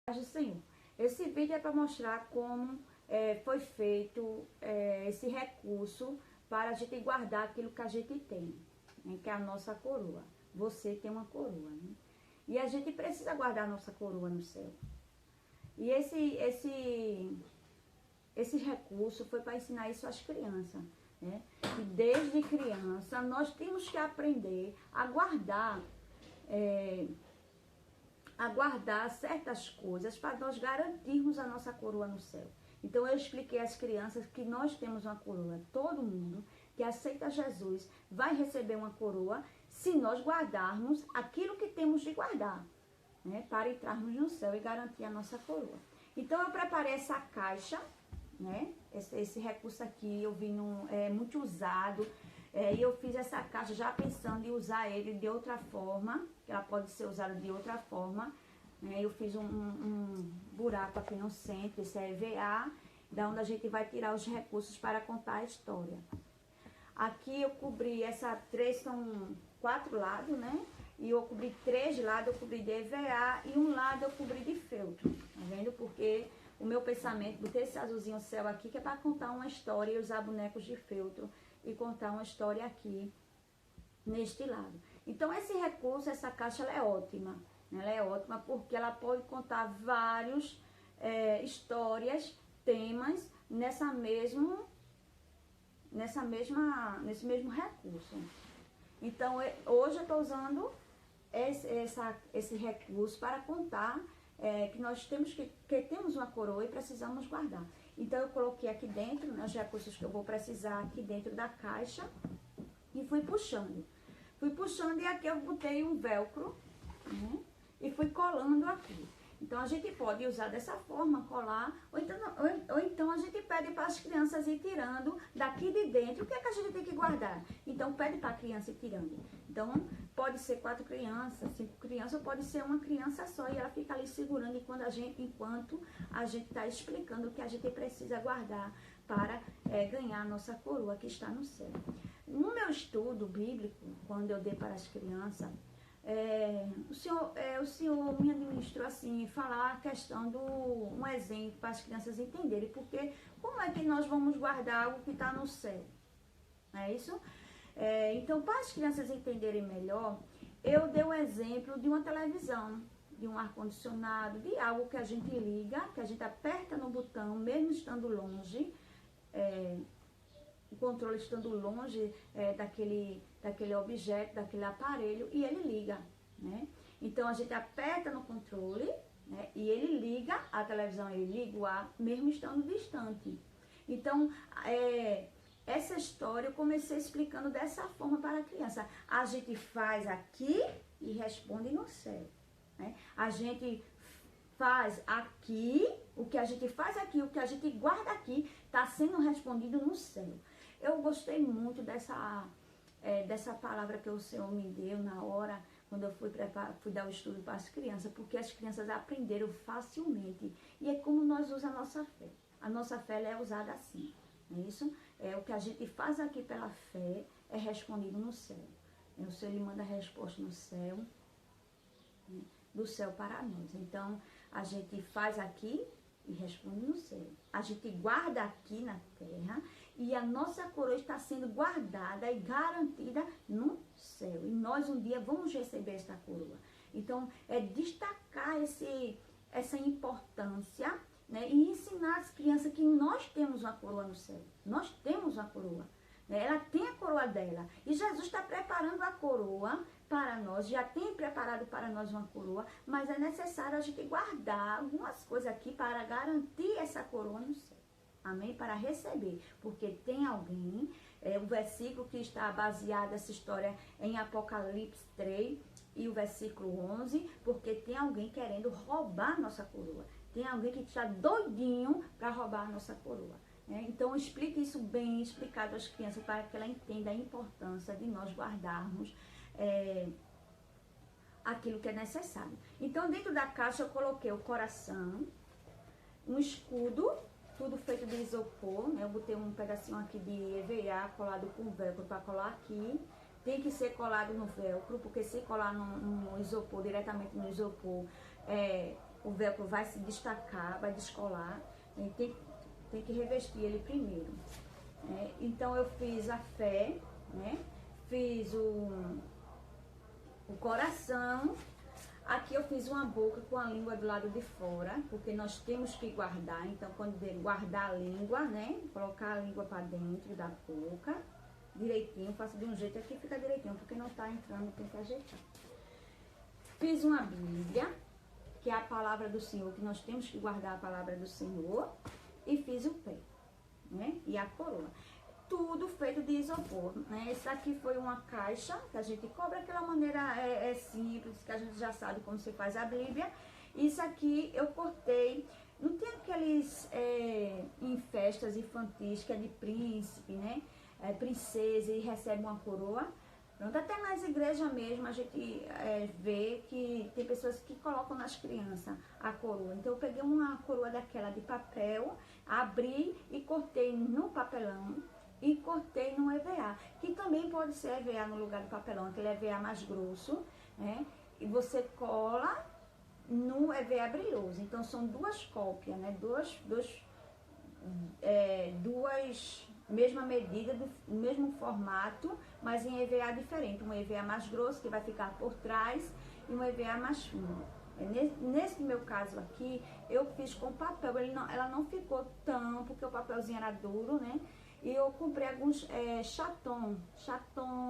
do Senhor. Esse vídeo é para mostrar como foi feito esse recurso para a gente guardar aquilo que a gente tem, né, que é a nossa coroa. Você tem uma coroa, né? E a gente precisa guardar a nossa coroa no céu. E esse recurso foi para ensinar isso às crianças, né? E desde criança nós temos que aprender a guardar certas coisas para nós garantirmos a nossa coroa no céu. Então eu expliquei às crianças que nós temos uma coroa. Todo mundo que aceita Jesus vai receber uma coroa se nós guardarmos aquilo que temos de guardar, né, para entrarmos no céu e garantir a nossa coroa. Então eu preparei essa caixa, né, esse recurso aqui eu vi muito usado, e eu fiz essa caixa já pensando em usar ele de outra forma, que ela pode ser usada de outra forma, né. Eu fiz um buraco aqui no centro, esse é EVA, da onde a gente vai tirar os recursos para contar a história. Aqui eu cobri são 4 lados, né? E eu cobri 3 lados, eu cobri de EVA e um lado eu cobri de feltro, tá vendo? Porque o meu pensamento, botei esse azulzinho céu aqui, que é para contar uma história e usar bonecos de feltro e contar uma história aqui, neste lado. Então esse recurso, essa caixa, ela é ótima, né? Ela é ótima porque ela pode contar vários histórias, temas, nesse mesmo recurso. Então, hoje eu estou usando esse recurso para contar que nós temos que temos uma coroa e precisamos guardar. Então, eu coloquei aqui dentro, né, os recursos que eu vou precisar aqui dentro da caixa e fui puxando. E aqui eu botei um velcro, né, e fui colando aqui. Então, a gente pode usar dessa forma, colar, ou então a gente pede para as crianças ir tirando daqui de dentro. O que é que a gente tem que guardar? Então, pede para a criança ir tirando. Então, pode ser 4 crianças, 5 crianças, ou pode ser uma criança só, e ela fica ali segurando enquanto a gente está explicando o que a gente precisa guardar para ganhar a nossa coroa que está no céu. No meu estudo bíblico, quando eu dei para as crianças, o senhor me administrou assim, falar a questão um exemplo para as crianças entenderem, porque como é que nós vamos guardar algo que está no céu? Não é isso? Então, para as crianças entenderem melhor, eu dei um exemplo de uma televisão, de um ar-condicionado, de algo que a gente liga, que a gente aperta no botão, mesmo estando longe, o controle estando longe daquele objeto, daquele aparelho, e ele liga, né? Então, a gente aperta no controle, né, e ele liga a televisão, ele liga o ar, mesmo estando distante. Então, essa história eu comecei explicando dessa forma para a criança. A gente faz aqui e responde no céu, né? A gente faz aqui, o que a gente faz aqui, o que a gente guarda aqui, está sendo respondido no céu. Eu gostei muito dessa palavra que o Senhor me deu na hora, quando eu fui dar o estudo para as crianças, porque as crianças aprenderam facilmente. E é como nós usamos a nossa fé. A nossa fé ela é usada assim, não é isso? O que a gente faz aqui pela fé é respondido no céu. O Senhor ele manda a resposta no céu, né, do céu para nós. Então, a gente faz aqui e responde no céu. A gente guarda aqui na terra e a nossa coroa está sendo guardada e garantida no céu. E nós um dia vamos receber esta coroa. Então, destacar essa importância, né, e ensinar as crianças que nós temos uma coroa no céu. Nós temos uma coroa, né? Ela tem a coroa dela. E Jesus está preparando a coroa para nós, já tem preparado para nós uma coroa, mas é necessário a gente guardar algumas coisas aqui para garantir essa coroa no céu. Amém? Para receber. Porque tem alguém, o versículo que está baseado essa história em Apocalipse 3 e o versículo 11, porque tem alguém querendo roubar nossa coroa. Tem alguém que está doidinho para roubar a nossa coroa, né? Então, explique isso bem explicado às crianças para que ela entenda a importância de nós guardarmos aquilo que é necessário. Então, dentro da caixa eu coloquei o coração, um escudo, tudo feito de isopor, né? Eu botei um pedacinho aqui de EVA colado com velcro para colar aqui. Tem que ser colado no velcro, porque se colar no isopor, diretamente no isopor, o velcro vai se destacar, vai descolar, a gente tem que revestir ele primeiro. Né? Então eu fiz a fé, né? Fiz o coração. Aqui eu fiz uma boca com a língua do lado de fora, porque nós temos que guardar. Então, quando guardar a língua, né? Colocar a língua para dentro da boca, direitinho. Faço de um jeito aqui, fica direitinho, porque não tá entrando, tem que ajeitar. Fiz uma Bíblia, que é a palavra do Senhor, que nós temos que guardar a palavra do Senhor. E fiz o pé, né? E a coroa. Tudo feito de isopor, né? Esse aqui foi uma caixa que a gente cobra aquela maneira simples, que a gente já sabe como se faz a Bíblia. Isso aqui eu cortei, não tem aqueles em festas infantis que é de príncipe, né? Princesa e recebe uma coroa. Pronto, até nas igrejas mesmo a gente vê que tem pessoas que colocam nas crianças a coroa. Então eu peguei uma coroa daquela de papel, abri e cortei no papelão. E cortei no EVA, que também pode ser EVA no lugar do papelão, aquele EVA mais grosso, né? E você cola no EVA brilhoso. Então são duas cópias, né? Duas mesma medida, do mesmo formato, mas em EVA diferente. Um EVA mais grosso, que vai ficar por trás, e um EVA mais fino. Nesse meu caso aqui, eu fiz com papel, ela não ficou tão, porque o papelzinho era duro, né? E eu comprei alguns chaton,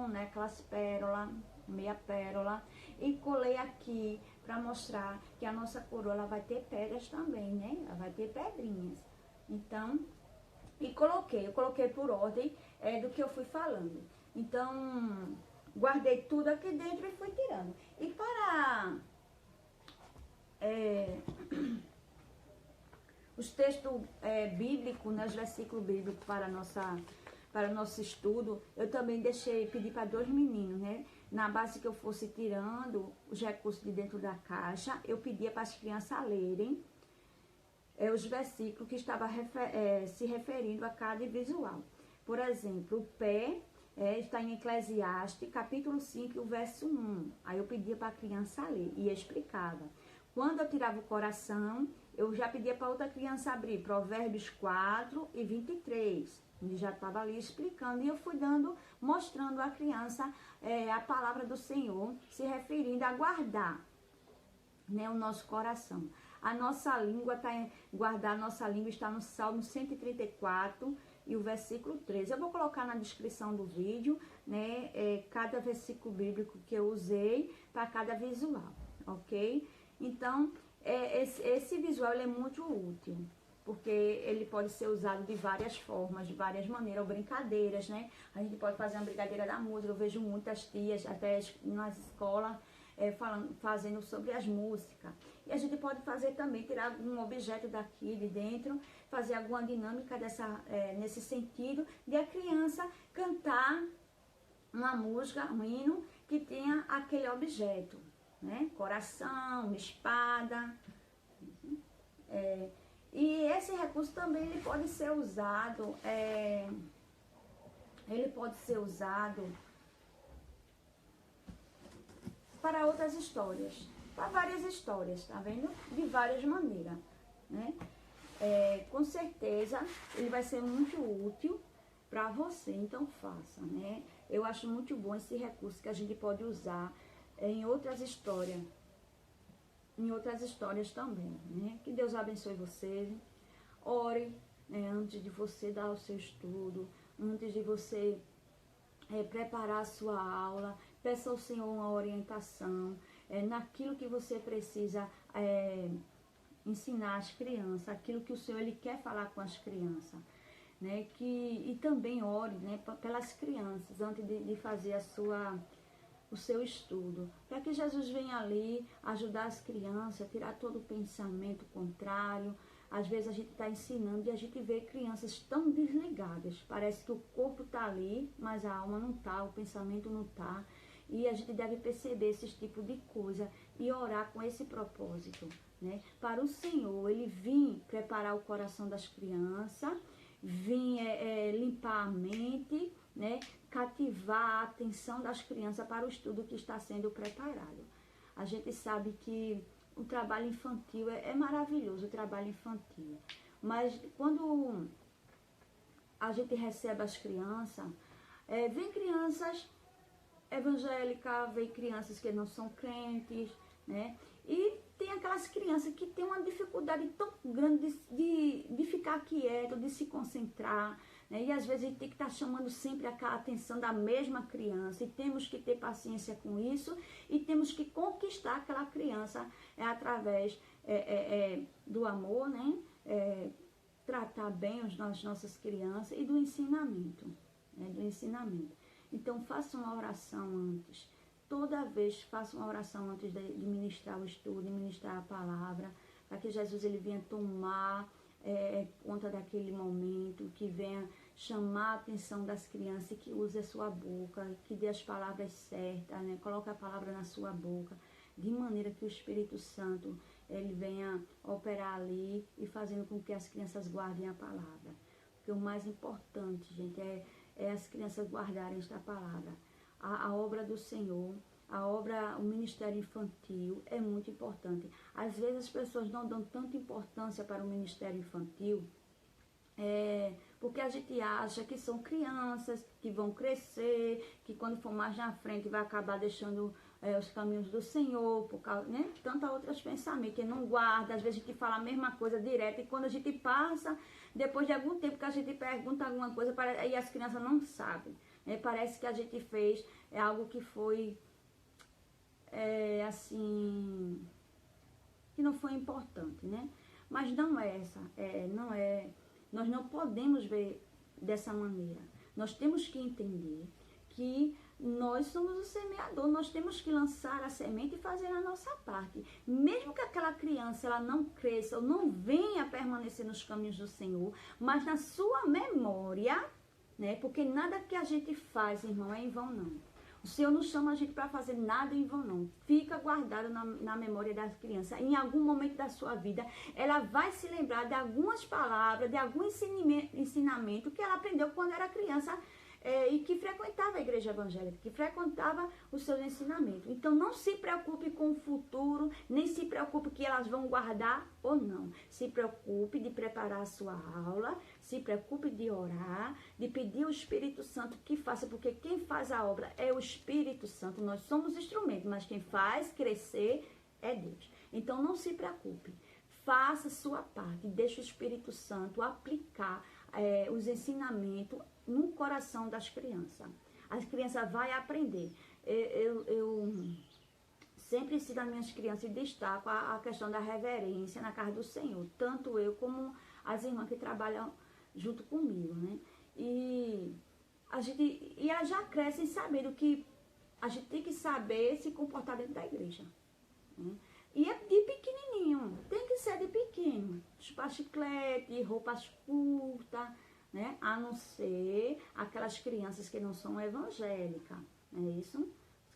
né, aquelas pérola, meia pérola, e colei aqui para mostrar que a nossa coroa ela vai ter pedras também, né? Ela vai ter pedrinhas. Então, eu coloquei por ordem do que eu fui falando. Então, guardei tudo aqui dentro e fui tirando. E para os textos bíblicos, né, os versículos bíblicos para o nosso estudo, eu também pedi para 2 meninos, né? Na base que eu fosse tirando os recursos de dentro da caixa, eu pedia para as crianças lerem os versículos que estavam se referindo a cada visual. Por exemplo, o pé está em Eclesiastes, capítulo 5, o verso 1. Aí eu pedia para a criança ler e explicava. Quando eu tirava o coração, eu já pedia para outra criança abrir Provérbios 4 e 23. Ele já estava ali explicando e eu fui mostrando à criança a palavra do Senhor, se referindo a guardar, né, o nosso coração. A nossa língua guardar a nossa língua está no Salmo 134 e o versículo 13. Eu vou colocar na descrição do vídeo, né, cada versículo bíblico que eu usei para cada visual, ok? Então, esse visual ele é muito útil, porque ele pode ser usado de várias formas, de várias maneiras, ou brincadeiras, né? A gente pode fazer uma brincadeira da música, eu vejo muitas tias, até nas escolas, fazendo sobre as músicas. E a gente pode fazer também, tirar algum objeto daqui de dentro, fazer alguma dinâmica nesse sentido, de a criança cantar uma música, um hino, que tenha aquele objeto, né? Coração, espada. E esse recurso também ele pode ser usado, para outras histórias, para várias histórias, tá vendo? De várias maneiras, né? Com certeza ele vai ser muito útil para você, então faça, né? Eu acho muito bom esse recurso que a gente pode usar em outras histórias também, né? Que Deus abençoe você. Ore, né, antes de você dar o seu estudo, antes de você preparar a sua aula, peça ao Senhor uma orientação naquilo que você precisa ensinar às crianças, aquilo que o Senhor ele quer falar com as crianças, né? E também ore, né, pelas crianças antes de fazer o seu estudo, para que Jesus venha ali ajudar as crianças, tirar todo o pensamento contrário. Às vezes a gente está ensinando e a gente vê crianças tão desligadas, parece que o corpo está ali, mas a alma não está, o pensamento não está, e a gente deve perceber esse tipo de coisa e orar com esse propósito, né? Para o Senhor, ele vir preparar o coração das crianças, vir limpar a mente, né? Cativar a atenção das crianças para o estudo que está sendo preparado. A gente sabe que o trabalho infantil é maravilhoso, o trabalho infantil. Mas quando a gente recebe as crianças, vem crianças evangélicas, vem crianças que não são crentes, né? E tem aquelas crianças que têm uma dificuldade tão grande de ficar quieto, de se concentrar, né? E às vezes a gente tem que estar chamando sempre a atenção da mesma criança, e temos que ter paciência com isso, e temos que conquistar aquela criança através do amor, né? Tratar bem as nossas crianças e do ensinamento, né? Do ensinamento. Então faça uma oração antes. Toda vez faça uma oração antes de ministrar o estudo, de ministrar a palavra, para que Jesus ele venha tomar conta daquele momento, que venha chamar a atenção das crianças, e que use a sua boca, que dê as palavras certas, né? Coloque a palavra na sua boca, de maneira que o Espírito Santo ele venha operar ali e fazendo com que as crianças guardem a palavra. Porque o mais importante, gente, é as crianças guardarem esta palavra. A obra do Senhor, o ministério infantil é muito importante. Às vezes as pessoas não dão tanta importância para o ministério infantil, porque a gente acha que são crianças que vão crescer, que quando for mais na frente vai acabar deixando os caminhos do Senhor, por causa, né? Tantos outros pensamentos, que não guarda, às vezes a gente fala a mesma coisa direto, e quando a gente passa, depois de algum tempo que a gente pergunta alguma coisa, e as crianças não sabem. Parece que a gente fez algo que foi assim, que não foi importante, né? Mas não é nós não podemos ver dessa maneira. Nós temos que entender que nós somos o semeador, nós temos que lançar a semente e fazer a nossa parte. Mesmo que aquela criança ela não cresça ou não venha permanecer nos caminhos do Senhor, mas na sua memória, né? Porque nada que a gente faz, irmão, é em vão, não. O Senhor não chama a gente para fazer nada em vão, não. Fica guardado na memória das crianças. Em algum momento da sua vida, ela vai se lembrar de algumas palavras, de algum ensinamento que ela aprendeu quando era criança, e que frequentava a igreja evangélica, que frequentava os seus ensinamentos. Então não se preocupe com o futuro, nem se preocupe que elas vão guardar ou não. Se preocupe de preparar a sua aula, se preocupe de orar, de pedir ao Espírito Santo que faça, porque quem faz a obra é o Espírito Santo. Nós somos instrumentos, mas quem faz crescer é Deus. Então não se preocupe, faça a sua parte, deixe o Espírito Santo aplicar os ensinamentos no coração das crianças. As crianças vão aprender. Eu sempre ensino as minhas crianças e destaco a questão da reverência na casa do Senhor. Tanto eu como as irmãs que trabalham junto comigo, né? E elas já crescem sabendo que a gente tem que saber se comportar dentro da igreja, né? E é de pequenininho, tem que ser de pequeno. Chupar chiclete, roupas curtas, né? A não ser aquelas crianças que não são evangélicas, não é isso?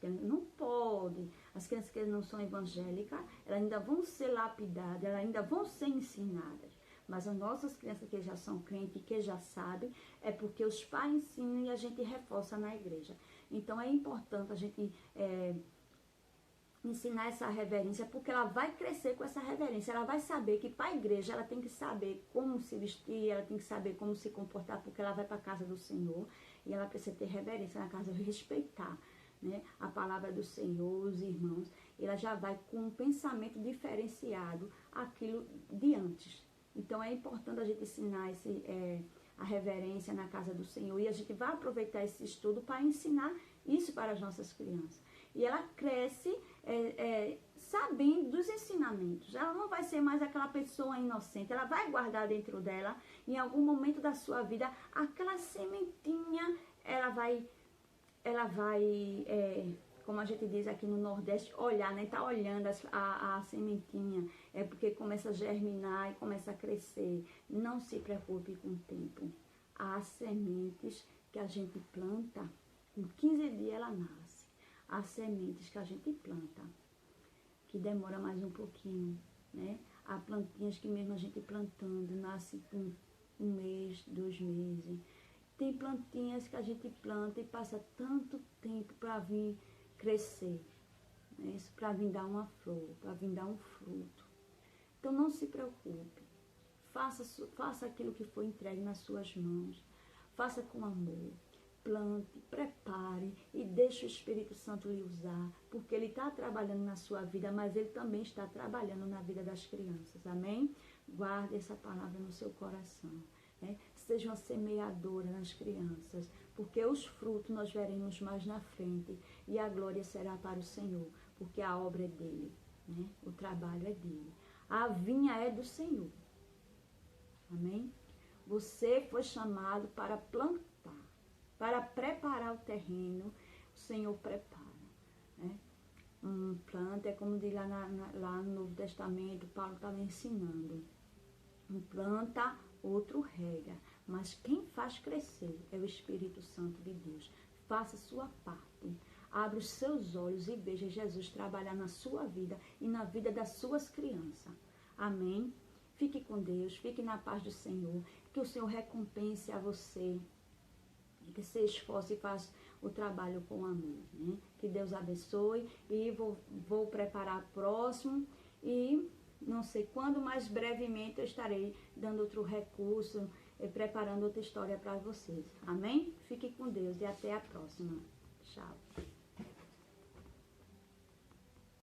Não pode. As crianças que não são evangélicas, elas ainda vão ser lapidadas, elas ainda vão ser ensinadas. Mas as nossas crianças que já são crentes, que já sabem, é porque os pais ensinam e a gente reforça na igreja. Então é importante a gente ensinar essa reverência, porque ela vai crescer com essa reverência. Ela vai saber que para a igreja ela tem que saber como se vestir, ela tem que saber como se comportar, porque ela vai para a casa do Senhor e ela precisa ter reverência na casa, respeitar, né, a palavra do Senhor, os irmãos. Ela já vai com um pensamento diferenciado aquilo de antes. Então é importante a gente ensinar a reverência na casa do Senhor, e a gente vai aproveitar esse estudo para ensinar isso para as nossas crianças. E ela cresce sabendo dos ensinamentos. Ela não vai ser mais aquela pessoa inocente. Ela vai guardar dentro dela, em algum momento da sua vida, aquela sementinha, ela vai como a gente diz aqui no Nordeste, olhar, né? Tá olhando a sementinha. É porque começa a germinar e começa a crescer. Não se preocupe com o tempo. Há sementes que a gente planta, com 15 dias ela nasce. Há sementes que a gente planta, que demora mais um pouquinho, né? Há plantinhas que mesmo a gente plantando, nasce com 1 mês, 2 meses. Tem plantinhas que a gente planta e passa tanto tempo para vir crescer, né? Isso para vir dar uma flor, para vir dar um fruto. Então não se preocupe, faça aquilo que foi entregue nas suas mãos, faça com amor, plante, prepare e deixe o Espírito Santo lhe usar, porque ele está trabalhando na sua vida, mas ele também está trabalhando na vida das crianças, amém? Guarde essa palavra no seu coração, né? Seja uma semeadora nas crianças, porque os frutos nós veremos mais na frente e a glória será para o Senhor, porque a obra é dele, né? O trabalho é dele, a vinha é do Senhor, amém? Você foi chamado para plantar, para preparar o terreno, o Senhor prepara, né? Planta, é como diz lá no Novo Testamento, Paulo estava ensinando. Um planta, outro rega, mas quem faz crescer é o Espírito Santo de Deus. Faça a sua parte, abra os seus olhos e veja Jesus trabalhar na sua vida e na vida das suas crianças. Amém? Fique com Deus, fique na paz do Senhor, que o Senhor recompense a você, que se esforce e faça o trabalho com amor, né? Que Deus abençoe e vou preparar o próximo e não sei quando, mas brevemente eu estarei dando outro recurso, preparando outra história para vocês. Amém? Fique com Deus e até a próxima. Tchau.